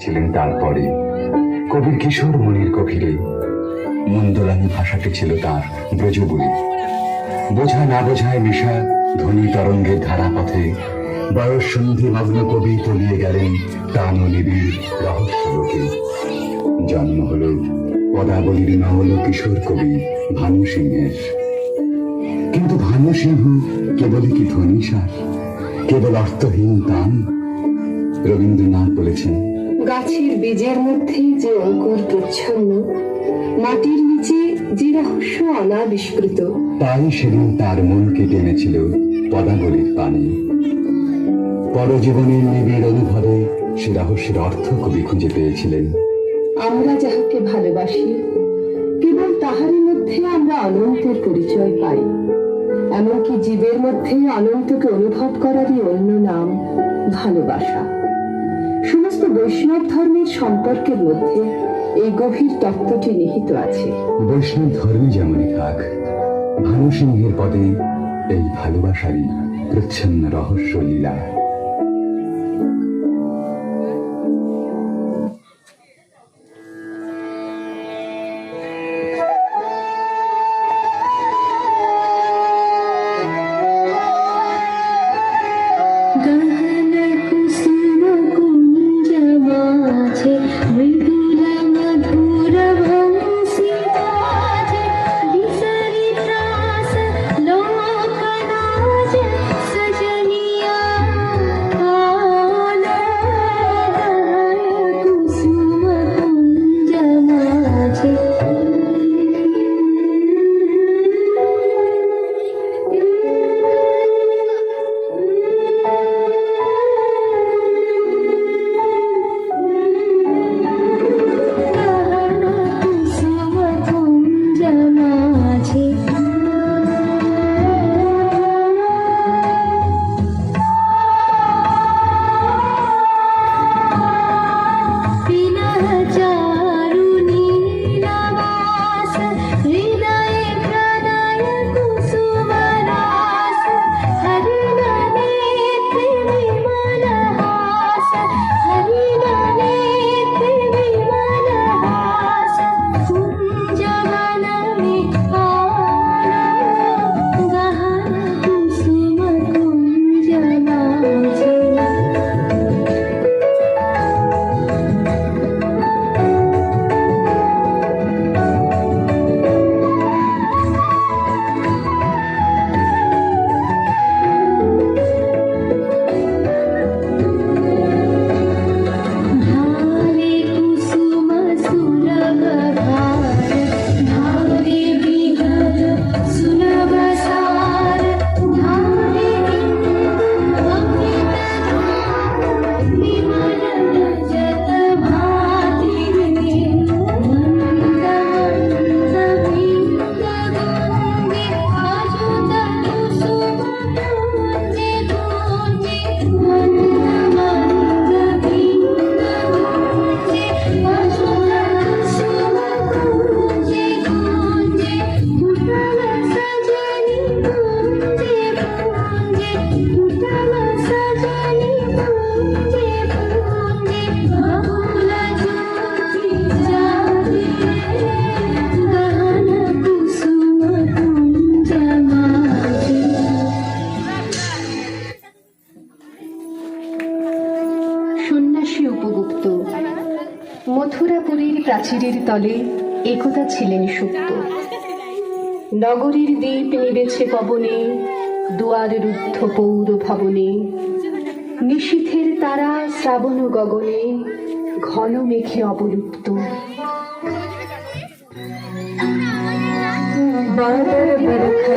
ছিলেন তারপরে কবির কিশোর মনির গভীরে মন্দলানি ভাষাটি ছিল তার ব্রজবুলি। বোঝা না বোঝায় মিশা ধ্বনি তরঙ্গের ধারাপথে বয়স সন্ধি মগ্ন কবি তলিয়ে গেলেন টান ও নিবিড় রহস্য লোকে। জন্ম হল পদাবলীর নবল কিশোর কবি ভানু সিংহের। কিন্তু ভানু সিংহ কেবলই কি ধ্বনিসার, কেবল অর্থহীন তান? রবীন্দ্রনাথ বলেছেন, গাছের বীজের মধ্যে যে অঙ্কুর প্রচ্ছন্ন, মাটির নিচে যে রহস্য অনাবিষ্কৃত। তাই সেদিন তার মনকে টেনেছিল পদাবলীর পানে। পরজীবনের নিবিড় অনুভবে সে রহস্যের অর্থ কবি খুঁজে পেয়েছিলেন। আমরা যাহাকে ভালোবাসি, কেবল তাহারই মধ্যে আমরা অনন্তের পরিচয় পাই। এমনকি জীবের মধ্যে অনন্তকে অনুভব করারই অন্য নাম ভালোবাসা। সমস্ত বৈষ্ণব ধর্মের সম্পর্কের মধ্যে এই গভীর তত্ত্বটি নিহিত আছে। বৈষ্ণব ধর্মে যেমনই থাক, ভানু সিংহের পদে এই ভালোবাসারই প্রচ্ছন্ন রহস্য লীলা। মথুরাপুরীর প্রাচীরের তলে একদা ছিলেন সুপ্ত। নগরীর দ্বীপ নিবেছে পবনে, দুয়ার রুদ্ধ পৌর ভবনে। নিশীথের তারা শ্রাবণ গগনে, ঘন মেঘে অবলুপ্ত। বাদর বরখা